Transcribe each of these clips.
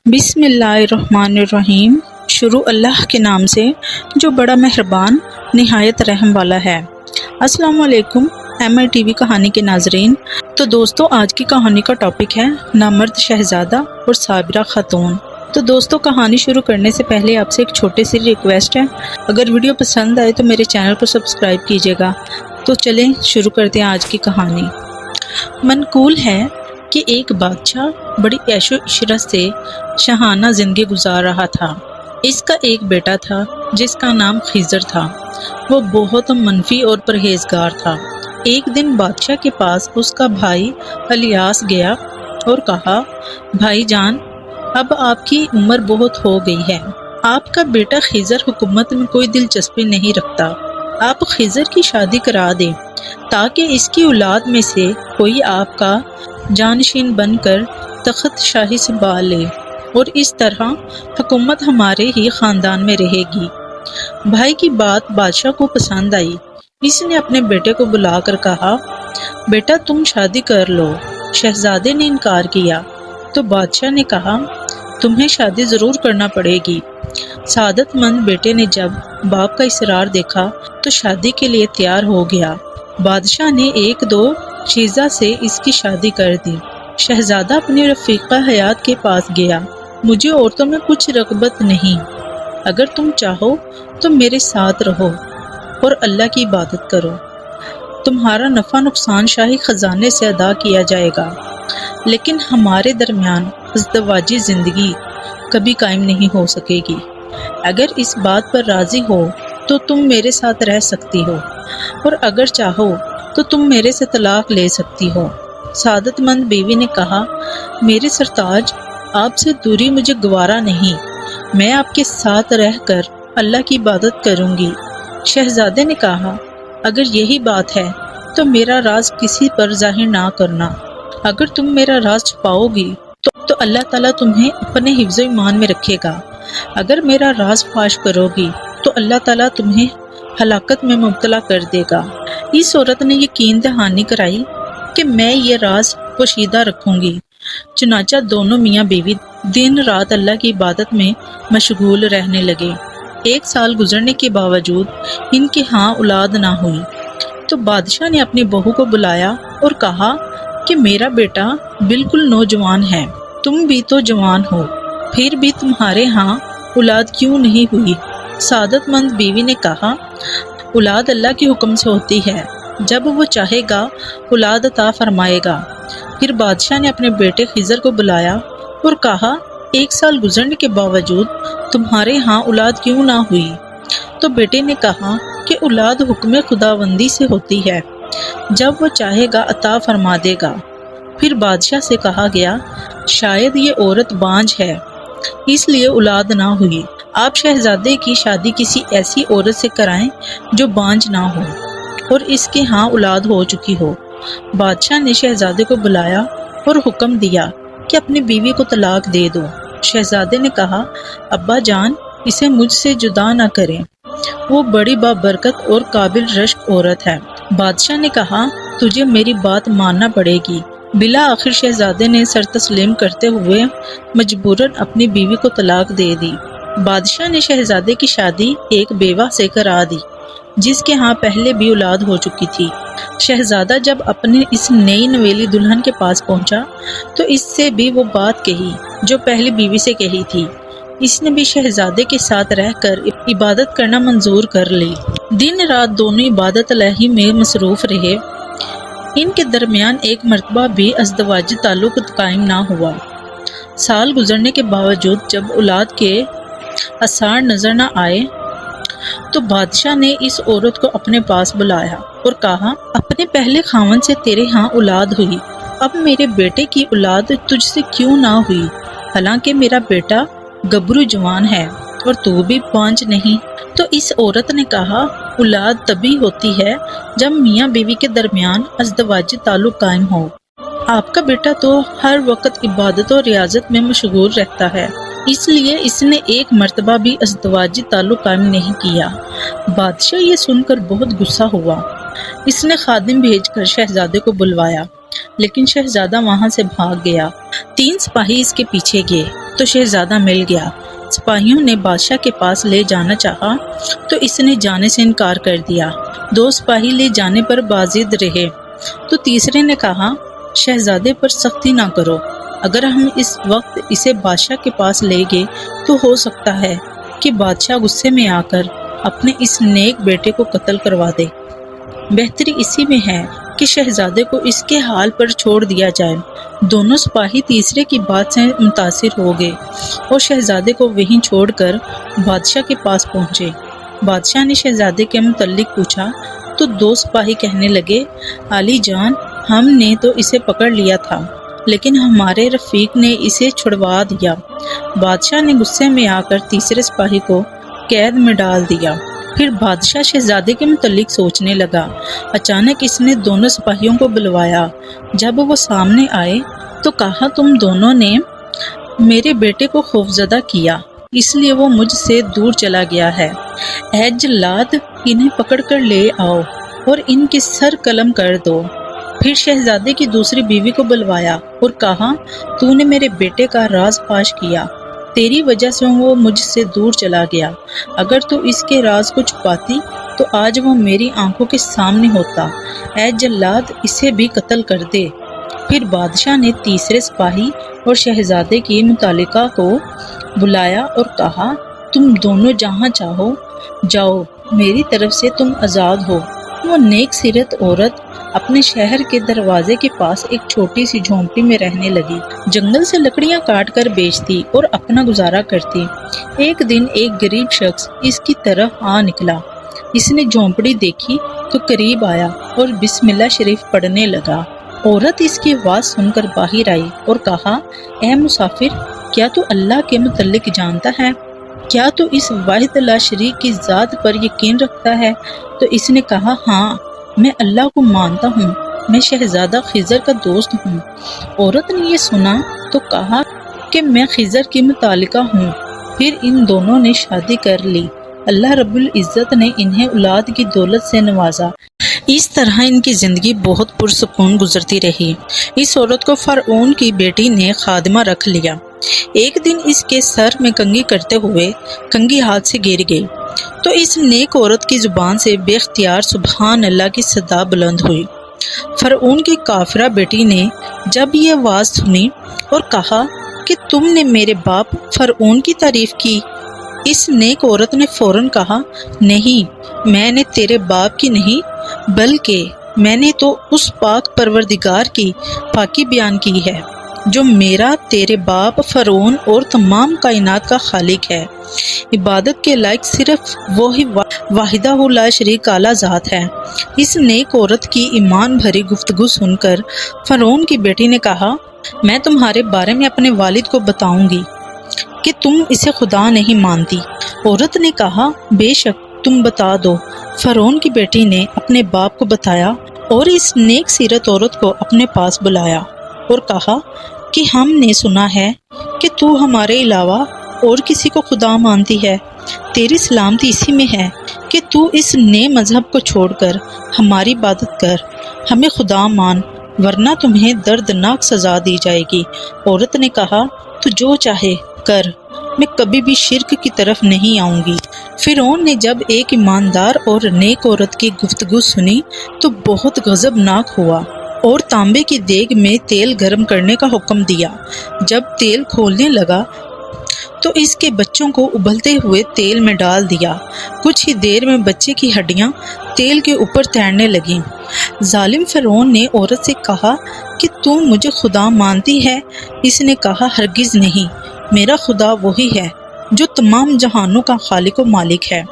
بسم اللہ الرحمن الرحیم۔ شروع اللہ کے نام سے جو بڑا مہربان نہایت رحم والا ہے۔ السلام علیکم MI TV کہانی کے ناظرین۔ تو دوستو، آج کی کہانی کا ٹاپک ہے نامرد شہزادہ اور صابرہ خاتون۔ تو دوستو، کہانی شروع کرنے سے پہلے آپ سے ایک چھوٹی سی ریکویسٹ ہے، اگر ویڈیو پسند آئے تو میرے چینل کو سبسکرائب کیجیے گا۔ تو چلیں شروع کرتے ہیں آج کی کہانی۔ منقول ہے کہ ایک بادشاہ بڑی عیش و عشرت سے شاہانہ زندگی گزار رہا تھا۔ اس کا ایک بیٹا تھا جس کا نام خضر تھا۔ وہ بہت منفی اور پرہیزگار تھا۔ ایک دن بادشاہ کے پاس اس کا بھائی الیاس گیا اور کہا، بھائی جان، اب آپ کی عمر بہت ہو گئی ہے، آپ کا بیٹا خضر حکومت میں کوئی دلچسپی نہیں رکھتا، آپ خضر کی شادی کرا دیں تاکہ اس کی اولاد میں سے کوئی آپ کا جانشین بن کر تخت شاہی سنبھال لے اور اس طرح حکومت ہمارے ہی خاندان میں رہے گی۔ بھائی کی بات بادشاہ کو پسند آئی۔ اس نے اپنے بیٹے کو بلا کر کہا، بیٹا تم شادی کر لو۔ شہزادے نے انکار کیا تو بادشاہ نے کہا، تمہیں شادی ضرور کرنا پڑے گی۔ سعادت مند بیٹے نے جب باپ کا اصرار دیکھا تو شادی کے لیے تیار ہو گیا۔ بادشاہ نے ایک دو چیزہ سے اس کی شادی کر دی۔ شہزادہ اپنی رفیقہ حیات کے پاس گیا، مجھے عورتوں میں کچھ رغبت نہیں، اگر تم چاہو تو میرے ساتھ رہو اور اللہ کی عبادت کرو، تمہارا نفع نقصان شاہی خزانے سے ادا کیا جائے گا، لیکن ہمارے درمیان ازدواجی زندگی کبھی قائم نہیں ہو سکے گی۔ اگر اس بات پر راضی ہو تو تم میرے ساتھ رہ سکتی ہو، اور اگر چاہو تو تم میرے سے طلاق لے سکتی ہو۔ سعادت مند بیوی نے کہا، میرے سرتاج، آپ سے دوری مجھے گوارا نہیں، میں آپ کے ساتھ رہ کر اللہ کی عبادت کروں گی۔ شہزادے نے کہا، اگر یہی بات ہے تو میرا راز کسی پر ظاہر نہ کرنا، اگر تم میرا راز چھپاؤ گی تو اللہ تعالیٰ تمہیں اپنے حفظ و ایمان میں رکھے گا، اگر میرا راز فاش کرو گی تو اللہ تعالیٰ تمہیں ہلاکت میں مبتلا کر دے گا۔ اس عورت نے یقین دہانی کرائی کہ میں یہ راز پوشیدہ رکھوں گی۔ چنانچہ دونوں میاں بیوی دن رات اللہ کی عبادت میں مشغول رہنے لگے۔ 1 سال گزرنے کے باوجود ان کے ہاں اولاد نہ ہوئی تو بادشاہ نے اپنی بہو کو بلایا اور کہا کہ میرا بیٹا بالکل نوجوان ہے، تم بھی تو جوان ہو، پھر بھی تمہارے ہاں اولاد کیوں نہیں ہوئی؟ سعادت مند بیوی نے کہا، اولاد اللہ کے حکم سے ہوتی ہے، جب وہ چاہے گا اولاد عطا فرمائے گا۔ پھر بادشاہ نے اپنے بیٹے خضر کو بلایا اور کہا، 1 سال گزرنے کے باوجود تمہارے ہاں اولاد کیوں نہ ہوئی؟ تو بیٹے نے کہا کہ اولاد حکم خداوندی سے ہوتی ہے، جب وہ چاہے گا عطا فرما دے گا۔ پھر بادشاہ سے کہا گیا، شاید یہ عورت بانجھ ہے اس لیے اولاد نہ ہوئی، آپ شہزادے کی شادی کسی ایسی عورت سے کرائیں جو بانجھ نہ ہو اور اس کے ہاں اولاد ہو چکی ہو۔ بادشاہ نے شہزادے کو بلایا اور حکم دیا کہ اپنی بیوی کو طلاق دے دو۔ شہزادے نے کہا، ابا جان، اسے مجھ سے جدا نہ کریں، وہ بڑی بابرکت اور قابل رشک عورت ہے۔ بادشاہ نے کہا، تجھے میری بات ماننا پڑے گی۔ بالآخر شہزادے نے سر تسلیم کرتے ہوئے مجبوراً اپنی بیوی کو طلاق دے دی۔ بادشاہ نے شہزادے کی شادی ایک بیوہ سے کرا دی جس کے ہاں پہلے بھی اولاد ہو چکی تھی۔ شہزادہ جب اپنی اس نئی نویلی دلہن کے پاس پہنچا تو اس سے بھی وہ بات کہی جو پہلی بیوی سے کہی تھی۔ اس نے بھی شہزادے کے ساتھ رہ کر عبادت کرنا منظور کر لی۔ دن رات دونوں عبادت الہی میں مصروف رہے۔ ان کے درمیان ایک مرتبہ بھی ازدواجی تعلق قائم نہ ہوا۔ سال گزرنے کے باوجود جب اولاد کے آثار نظر نہ آئے تو بادشاہ نے اس عورت کو اپنے پاس بلایا اور کہا، اپنے پہلے خاوند سے تیرے ہاں اولاد ہوئی، اب میرے بیٹے کی اولاد تجھ سے کیوں نہ ہوئی؟ حالانکہ میرا بیٹا گبرو جوان ہے اور تو بھی بانجھ نہیں۔ تو اس عورت نے کہا، اولاد تبھی ہوتی ہے جب میاں بیوی کے درمیان ازدواجی تعلق قائم ہو۔ آپ کا بیٹا تو ہر وقت عبادت و ریاضت میں مشغول رہتا ہے، اس لیے اس نے ایک مرتبہ بھی ازدواجی تعلق قائم نہیں کیا۔ بادشاہ یہ سن کر بہت غصہ ہوا۔ اس نے خادم بھیج کر شہزادے کو بلوایا لیکن شہزادہ وہاں سے بھاگ گیا۔ 3 سپاہی اس کے پیچھے گئے تو شہزادہ مل گیا۔ سپاہیوں نے بادشاہ کے پاس لے جانا چاہا تو اس نے جانے سے انکار کر دیا۔ 2 سپاہی لے جانے پر بازد رہے تو تیسرے نے کہا، شہزادے پر سختی نہ کرو، اگر ہم اس وقت اسے بادشاہ کے پاس لے گئے تو ہو سکتا ہے کہ بادشاہ غصے میں آ کر اپنے اس نیک بیٹے کو قتل کروا دے۔ بہتری اسی میں ہے کہ شہزادے کو اس کے حال پر چھوڑ دیا جائے۔ دونوں سپاہی تیسرے کی بات سے متاثر ہو گئے اور شہزادے کو وہیں چھوڑ کر بادشاہ کے پاس پہنچے۔ بادشاہ نے شہزادے کے متعلق پوچھا تو 2 سپاہی کہنے لگے، عالی جان، ہم نے تو اسے پکڑ لیا تھا لیکن ہمارے رفیق نے اسے چھڑوا دیا۔ بادشاہ نے غصے میں آ کر تیسرے سپاہی کو قید میں ڈال دیا۔ پھر بادشاہ شہزادے کے متعلق سوچنے لگا۔ اچانک اس نے دونوں سپاہیوں کو بلوایا۔ جب وہ سامنے آئے تو کہا، تم دونوں نے میرے بیٹے کو خوفزدہ کیا، اس لیے وہ مجھ سے دور چلا گیا ہے۔ اے جلاد، انہیں پکڑ کر لے آؤ اور ان کے سر قلم کر دو۔ پھر شہزادے کی دوسری بیوی کو بلوایا اور کہا، تو نے میرے بیٹے کا راز فاش کیا، تیری وجہ سے وہ مجھ سے دور چلا گیا۔ اگر تو اس کے راز کو چھپاتی تو آج وہ میری آنکھوں کے سامنے ہوتا۔ اے جلاد، اسے بھی قتل کر دے۔ پھر بادشاہ نے تیسرے سپاہی اور شہزادے کی متعلقہ کو بلایا اور کہا، تم دونوں جہاں چاہو جاؤ، میری طرف سے تم آزاد ہو۔ وہ نیک سیرت عورت اپنے شہر کے دروازے کے پاس ایک چھوٹی سی جھونپڑی میں رہنے لگی۔ جنگل سے لکڑیاں کاٹ کر بیچتی اور اپنا گزارا کرتی۔ ایک دن ایک غریب شخص اس کی طرف آ نکلا۔ اس نے جھونپڑی دیکھی تو قریب آیا اور بسم اللہ شریف پڑھنے لگا۔ عورت اس کی آواز سن کر باہر آئی اور کہا، اے مسافر، کیا تو اللہ کے متعلق جانتا ہے؟ کیا تو اس واحد لا شریک کی ذات پر یقین رکھتا ہے؟ تو اس نے کہا، ہاں، میں اللہ کو مانتا ہوں، میں شہزادہ خضر کا دوست ہوں۔ عورت نے یہ سنا تو کہا کہ میں خضر کی متعلقہ ہوں۔ پھر ان دونوں نے شادی کر لی۔ اللہ رب العزت نے انہیں اولاد کی دولت سے نوازا۔ اس طرح ان کی زندگی بہت پرسکون گزرتی رہی۔ اس عورت کو فرعون کی بیٹی نے خادمہ رکھ لیا۔ ایک دن اس کے سر میں کنگھی کرتے ہوئے کنگھی ہاتھ سے گر گئی تو اس نیک عورت کی زبان سے بے اختیار سبحان اللہ کی صدا بلند ہوئی۔ فرعون کی کافرہ بیٹی نے جب یہ آواز سنی اور کہا کہ تم نے میرے باپ فرعون کی تعریف کی۔ اس نیک عورت نے فوراً کہا، نہیں، میں نے تیرے باپ کی نہیں بلکہ میں نے تو اس پاک پروردگار کی پاکی بیان کی ہے جو میرا تیرے باپ فرعون اور تمام کائنات کا خالق ہے۔ عبادت کے لائق صرف وہی واحدہ لا شریک اعلیٰ ذات ہے۔ اس نیک عورت کی ایمان بھری گفتگو سن کر فرعون کی بیٹی نے کہا، میں تمہارے بارے میں اپنے والد کو بتاؤں گی کہ تم اسے خدا نہیں مانتی۔ عورت نے کہا، بے شک تم بتا دو۔ فرعون کی بیٹی نے اپنے باپ کو بتایا اور اس نیک سیرت عورت کو اپنے پاس بلایا اور کہا کہ ہم نے سنا ہے کہ تو ہمارے علاوہ اور کسی کو خدا مانتی ہے۔ تیری سلامتی اسی میں ہے کہ تو اس نئے مذہب کو چھوڑ کر ہماری عبادت کر، ہمیں خدا مان، ورنہ تمہیں دردناک سزا دی جائے گی۔ عورت نے کہا، تو جو چاہے کر، میں کبھی بھی شرک کی طرف نہیں آؤں گی۔ فرعون نے جب ایک ایماندار اور نیک عورت کی گفتگو سنی تو بہت غضبناک ہوا اور تانبے کی دیگ میں تیل گرم کرنے کا حکم دیا۔ جب تیل کھولنے لگا تو اس کے بچوں کو ابلتے ہوئے تیل میں ڈال دیا۔ کچھ ہی دیر میں بچے کی ہڈیاں تیل کے اوپر تیرنے لگیں۔ ظالم فرعون نے عورت سے کہا کہ تم مجھے خدا مانتی ہے؟ اس نے کہا، ہرگز نہیں، میرا خدا وہی ہے جو تمام جہانوں کا خالق و مالک ہے۔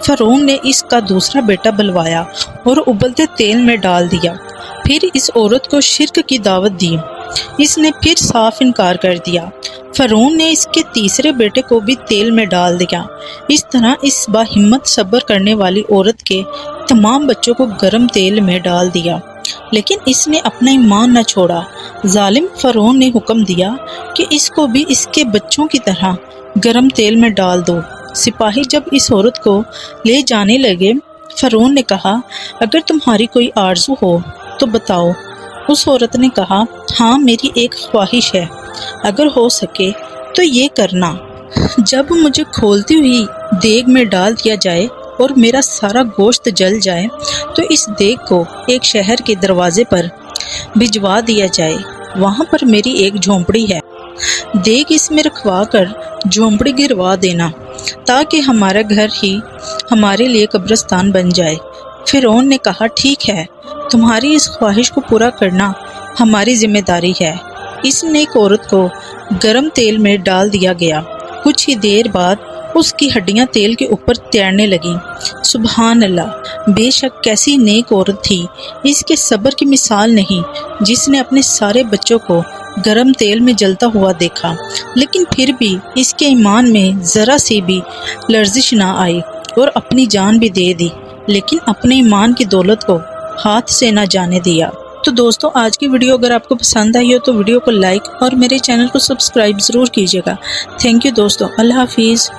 فرعون نے اس کا دوسرا بیٹا بلوایا اور ابلتے تیل میں ڈال دیا۔ پھر اس عورت کو شرک کی دعوت دی۔ اس نے پھر صاف انکار کر دیا۔ فرعون نے اس کے تیسرے بیٹے کو بھی تیل میں ڈال دیا۔ اس طرح اس باہمت صبر کرنے والی عورت کے تمام بچوں کو گرم تیل میں ڈال دیا، لیکن اس نے اپنا ایمان نہ چھوڑا۔ ظالم فرعون نے حکم دیا کہ اس کو بھی اس کے بچوں کی طرح گرم تیل میں ڈال دو۔ سپاہی جب اس عورت کو لے جانے لگے، فرعون نے کہا، اگر تمہاری کوئی آرزو ہو تو بتاؤ، اس عورت نے کہا ہاں میری ایک خواہش ہے، اگر ہو سکے تو یہ کرنا، جب مجھے کھولتی ہوئی دیگ میں ڈال دیا جائے اور میرا سارا گوشت جل جائے تو اس دیگ کو ایک شہر کے دروازے پر بھجوا دیا جائے، وہاں پر میری ایک جھونپڑی ہے، دیگ اس میں رکھوا کر جھونپڑی گروا دینا تاکہ ہمارا گھر ہی ہمارے لیے قبرستان بن جائے۔ فرعون نے کہا ٹھیک ہے، تمہاری اس خواہش کو پورا کرنا ہماری ذمہ داری ہے۔ اس نیک عورت کو گرم تیل میں ڈال دیا گیا، کچھ ہی دیر بعد اس کی ہڈیاں تیل کے اوپر تیرنے لگیں۔ سبحان اللہ، بے شک کیسی نیک عورت تھی، اس کے صبر کی مثال نہیں، جس نے اپنے سارے بچوں کو گرم تیل میں جلتا ہوا دیکھا، لیکن پھر بھی اس کے ایمان میں ذرا سی بھی لرزش نہ آئی اور اپنی جان بھی دے دی، لیکن اپنے ایمان کی دولت کو ہاتھ سے نہ جانے دیا۔ تو دوستو، آج کی ویڈیو اگر آپ کو پسند آئی ہو تو ویڈیو کو لائک اور میرے چینل کو سبسکرائب ضرور کیجیے گا۔ تھینک یو دوستو، اللہ حافظ۔